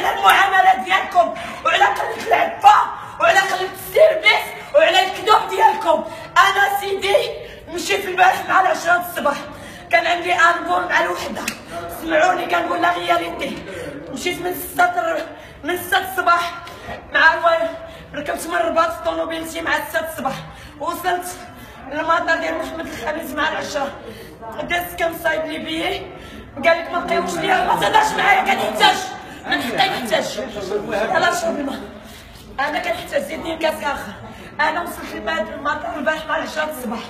على المعامله ديالكم وعلى قله العفه وعلى قله السيرفيس وعلى الكذوب ديالكم. انا سيدي مشيت البارح مع 10 الصباح، كان عندي انفور مع الوحده، سمعوني كنقول لا غياليتي. مشيت من 6 الصباح مع ركبت من الرباط في طونوبيلتي مع 6 الصباح، وصلت للمطار ديال محمد الخامس مع 10. دازت كنصايب لي بيي، قال لك ما بقيوش ليا، ما تهضرش معايا، كنحتاج من حقي نحتاج. يلاه شرب الماء، انا كنحتاج زيدني كاس اخر. انا وصلت للمطار البارح مع 10 الصباح،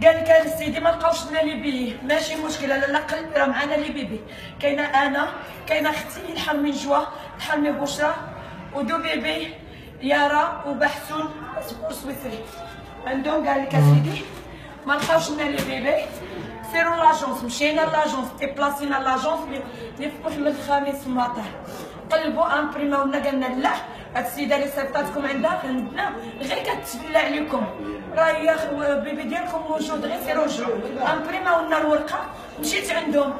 قال لك السيدي ما لقاوش لنا لي بيي. ماشي مشكله، لا قلبي راه معنا لي بيبي. كاينه انا، كاينه اختي الحرمي جوا، الحرمي بشرى، ودو بيبي يارا وبحسون سويسري عندهم. قال لك اسيدي ما لقاوش لنا لي بيبي، سيروا لاجونس. مشينا لاجونس، ديبلاسينا لاجونس اللي في محمد الخامس في المطار، قلبوا امبريماو لنا، قالنا لا هاد السيده اللي صيفطاتكم عندنا غير كتبلع عليكم، راهي بيبي ديالكم موجود، غير سيروا جرو. امبريماو لنا الورقه، مشيت عندهم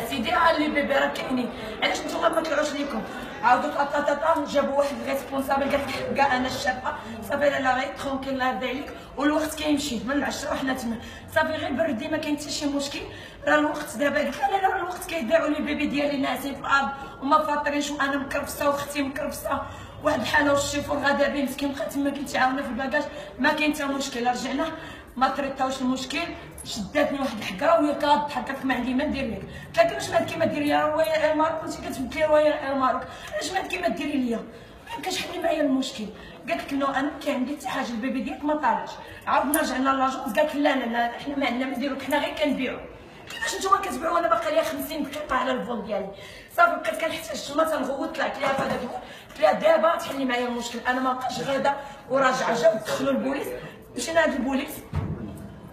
سيدي اللي بيبي راه كاينين، علاش نتوما ما طلعوش ليكم؟ عاودوا طاطا جابوا واحد ريسبونسابل، قالت لك كاع انا الشابه صافي لا غير ترونكيل الله يرضي عليك، والوقت كيمشي من 10 وحنا تما صافي غير بردي ما كاين حتى شي مشكل، راه الوقت دابا. قلت لا لا الوقت كيضيعوا لي بيبي ديالي ناعسين في الارض وما فاطرينش، وانا مكرفسه واختي مكرفسه، واحد الحاله والشيفور غادا بيه مسكين بقى تما كيتعاونوا في الباكاج، ما كاين حتى مشكل. رجعنا ما طريطاوش المشكل، شداتني واحد الحكره وهي كضحك، قالت ما عندي ما ندير لك. قلت لها علاش ما كيما ديري ليا روايه الماروك، كنتي كتبدلي روايه الماروك، علاش ما كيما ديري ليا؟ ما يمكنش حلي معايا المشكل. قالت لك نو انا كاين عندي حتى حاجه، البيبي ديالك ما طالعش. عاودنا رجعنا لاجونس، قالت لا لا لا حنا ما عندنا ما نديرو، حنا غير كنبيعو. علاش نتوما كتبيعو وانا باقي ليا 50 دقيقه على الفول ديالي؟ صافي بقيت كنحتاج تما تنغوت، طلعت ليها فهاد الفول، قلت لها دابا تحلي معايا المشكل، انا ما بقاش غادا وراجعه. جاو دخلوا البوليس، مشينا عند البوليس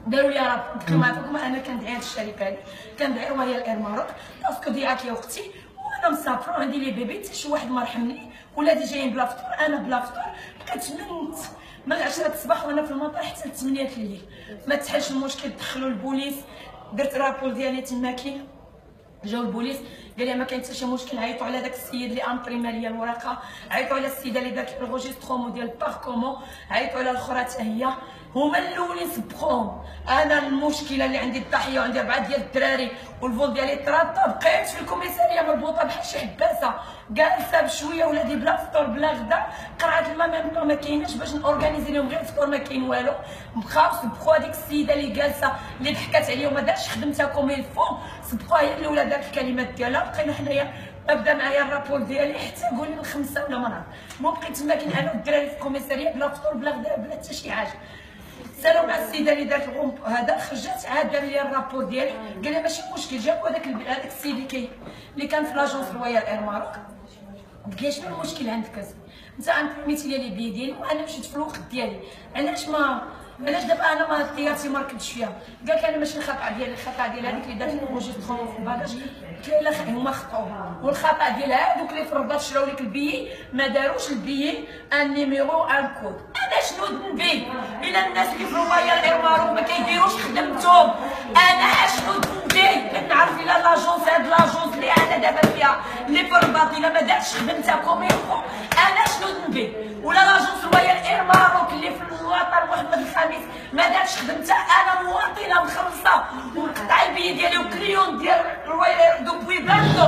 داروا لي راه قلت لهم عافاكم انا كندعي هاد الشركه هادي، كندعي وهي الاير ماروك، باسكو ضيعت لي اختي وانا مسافره وعندي لي بيبي، حتى شي واحد ما رحمني، ولادي جايين بلا فطور انا بلا فطور. بقيت من 10 الصباح وانا في المطار حتى 8 الليل، ما تحلش المشكل. دخلوا البوليس، درت رابول ديالي تماكي، جاو البوليس قال لي ما كاين حتى شي مشكل. عيطوا على داك السيد اللي امبريما ليا الورقه، عيطوا على السيده اللي دارت الروجيسترومون ديال باركومون، عيطوا على الاخرى حتى هي، هما الاولين سبقوهم. انا المشكله اللي عندي الضحيه وعندي 4 ديال الدراري والفول ديالي تراطا، بقيت في الكوميساريه مربوطه بحال شي حباسه، جالسه بشويه ولادي بلا فطور بلا غدا، قرعه الماء ميم ما كايناش باش نورغانيزي لهم غير الفطور، ما كاين والو. بقاو سبقوا هذيك السيده اللي جالسه اللي ضحكات عليا وما دارتش خدمتها كوم الفو، سبقوها هي اللي ولات دارت الكلمات ديالها. بقينا حنايا بدا معايا الرابول ديالي حتى قولي من 5 ولا مرة، المهم بقيت تما كاين انا والدراري في الكوميساريه بلا فطور بلا غدا بلا حتى شي حاجه. سالوا مع السيده اللي دارت الغومب هذا، خرجت عاد دار لي الرابور ديالي، قال لي ماشي مشكل. جابوا هذاك السيد اللي كان في لاجونس رويال اير ماروك، قلت لي شنو المشكل عندك انت؟ امبريميتي لي بي ديالي وانا مشيت في الوقت ديالي، علاش دابا انا ما طيارتي ما ركبتش فيها؟ قال لك انا ماشي الخطا ديالي، الخطا ديال هذيك اللي دارت الروجيسترومون في الباكاج. قلت له لا هما خطاوها، والخطا ديال هذوك اللي في الرباط شراو لك البيي ما داروش البيي ان نيميرو ان كود. انا شنو ذنبي؟ الا الناس اللي في رويال اير ماروك ما كيديروش خدمتهم، انا شنو ذنبي؟ كنعرف الا لاجونس هاد لاجونس اللي انا دابا فيها اللي في الرباط الا ما دارتش خدمتها كوميرفو، انا شنو ذنبي؟ ولا لاجونس رويال اير ماروك اللي في الوطن محمد الخامس ما دارتش خدمتها، انا مواطنه مخلصه ومقطع البي ديالي وكليون ديال رويال دوبوي باندو،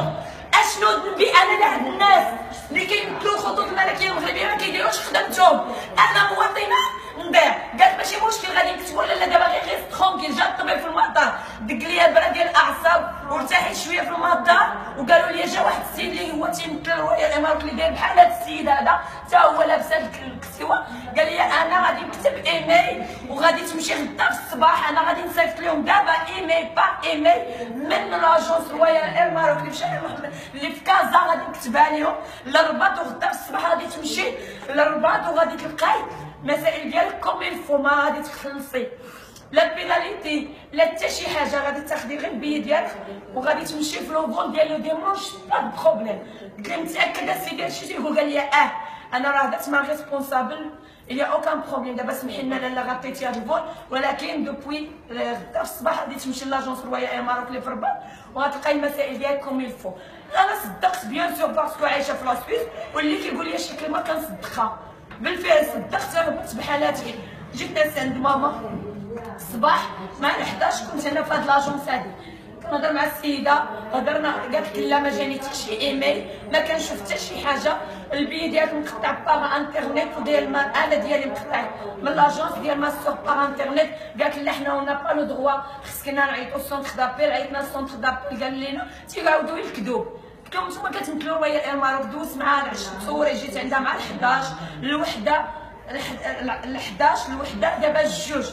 اشنو ذنبي؟ انا لهاد الناس اللي كيمثلوا الخطوط الملكيه المغربيه ما كيديروش خدمتهم، انا مواطنه نضيع. قالت ماشي مشكل غادي نكتبوا لا دابا غير ترونكيل. جا الطبيب في المطار دق لي البرا ديال الاعصاب وارتاحي شويه في المطار، وقالوا لي جا واحد السيد اللي هو تيمثل رويال اير ماروك اللي داير بحال هذا السيد هذا حتى هو لابس هذا الكسوه، قال لي انا غادي نكتب ايميل وغادي تمشي غدا في الصباح، انا غادي نصيفط لهم دابا ايميل با ايميل من لاجونس رويال اير ماروك اللي في شارع محمد اللي في كازا، غادي نكتبها لهم للرباط، وغدا في الصباح غادي تمشي للرباط وغادي تلقاي المسائل ديالك كوم الفو، ما غادي تخلصي لا بيناليتي لا حتى شي حاجه، غادي تاخدي غير البي ديالك وغادي تمشي في لو فون ديال لو ديمونش با بروبليم. قلت لي متاكده السيد هادشي تيقول؟ قال لي انا راه درت مع ريسبونسابل il y a aucun problème. دابا سمحي لنا لالا غطيتي هاد الفول، ولكن دوبوي غدا في الصباح غادي تمشي لاجونس رويال اير ماروك اللي في الرباط وغتلقاي المسائل ديالك كوم الفو. انا صدقت بيان سور باسكو عايشه في لاسويس، واللي كيقول لي شي كلمه كنصدقها. بالفعل صدقت، ربطت بحالاتي. جيت ناس عند ماما الصباح مع 11 كنت انا في هاد لاجونس هادي، كنهضر مع السيده، هضرنا قالت لي لا ما جاني حتى شي ايميل، ما كنشوف حتى شي حاجه، البي ديالك مقطع باغ انترنيت وديال انا ديالي مقطع من لاجونس ديال ماستور باغ انترنيت. قالت لي حنا اون با لو دروا، خصنا نعيطوا للسونتر دابيل. عيطنا للسونتر دابيل قال لنا تيعاودوا الكذوب. قلت لهم نتوما كتمثلوا رويال اير ماروك، دوزت معاها العشاء تصوري، جيت عندها مع 11 الوحده الوحده دابا الجوج.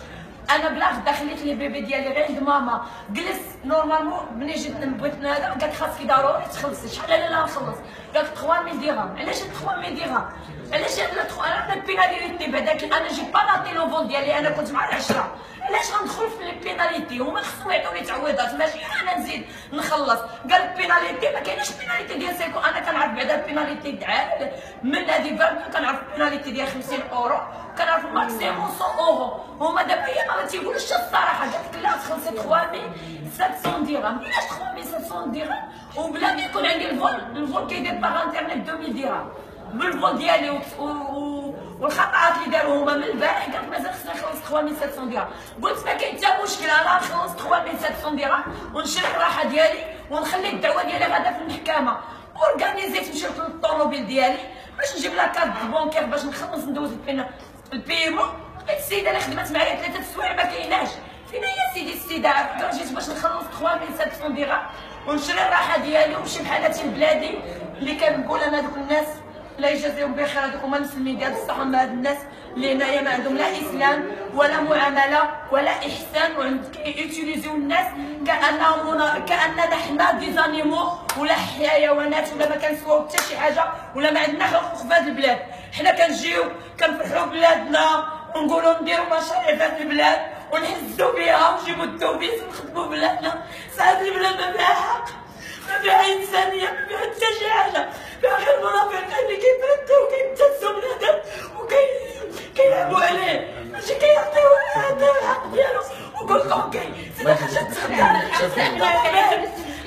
انا بلا غدا خليت لي بيبي ديالي غير عند ماما، جلس نورمالمون ملي جيت بغيت نهضر قالت خاصك ضروري تخلصي. شحال لا نخلص؟ قالت 3000 درهم. علاش 3000 درهم؟ علاش انا البيناليتي بعداك انا جيت با ناطي لو فول ديالي، انا كنت مع العشره، علاش غندخل في البيناليتي؟ هما خصهم يعطوني تعويضات ماشي انا نزيد نخلص. قالت بيناليتي، ما كايناش بيناليتي ديال سيكو. انا كنعرف بعدا البيناليتي تاع من هذه كنعرف البيناليتي ديال 50 اورو، كنعرف ماكسيموم 100 اورو. هما دابا هي ما تيقولوش الصراحه. قالت لا تخلصي 3700 درهم. علاش 3700 درهم وبلا ما يكون عندي الفول كيدير باغ انترنيت 2000 درهم بالفول ديالي والخطأات اللي داروا هما من البارح. قالت مازال خصني نخلص 3700 درهم. قلت ما كاين حتى مشكل، انا نخلص 3700 درهم ونشري الراحه ديالي ونخلي الدعوه ديالي غادا في المحكمه. اورغانيزيت مشيت للطوموبيل ديالي باش نجيب لا كارت بونكير باش نخلص ندوز البيمون. لقيت السيده اللي خدمت معايا 3 السوايع ما كايناش. فين هي سيدي السيده؟ جيت باش نخلص 3700 درهم ونشري الراحه ديالي ونمشي بحالاتي لبلادي. اللي كنقول انا دوك الناس لا يجازيهم بخير، هذوك هما المسلمين ديال بصح. هما هاد الناس اللي هنايا ما عندهم لا اسلام ولا معامله ولا احسان، ويوتيليزيو الناس كاننا حنا دي زانيمو ولا حيوانات ولا ما كنسواو حتى شي حاجه ولا ما عندنا حقوق في هاد البلاد. حنا كنجيو كنفرحوا بلادنا ونقولوا نديروا مشاريع في هاد البلاد ونحزوا بها ونجيبوا الدوبيس ونخدموا بلادنا. هاد البلاد ما فيها حق، ما فيها انسانيه، ما فيها حتى شي حاجه، فيها غير منافقين اللي كيتردوا وكيبتزوا بنادم وكيلعبوا عليه، ماشي كيعطيوه هذا الحق ديالو. وقلت لهم زعما حاجه تخلي على الحق.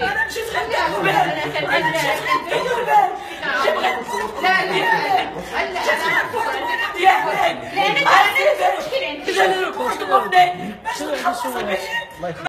انا مشيت خليها البال، انا مشيت خليها البال، بغيت لا لا لا لا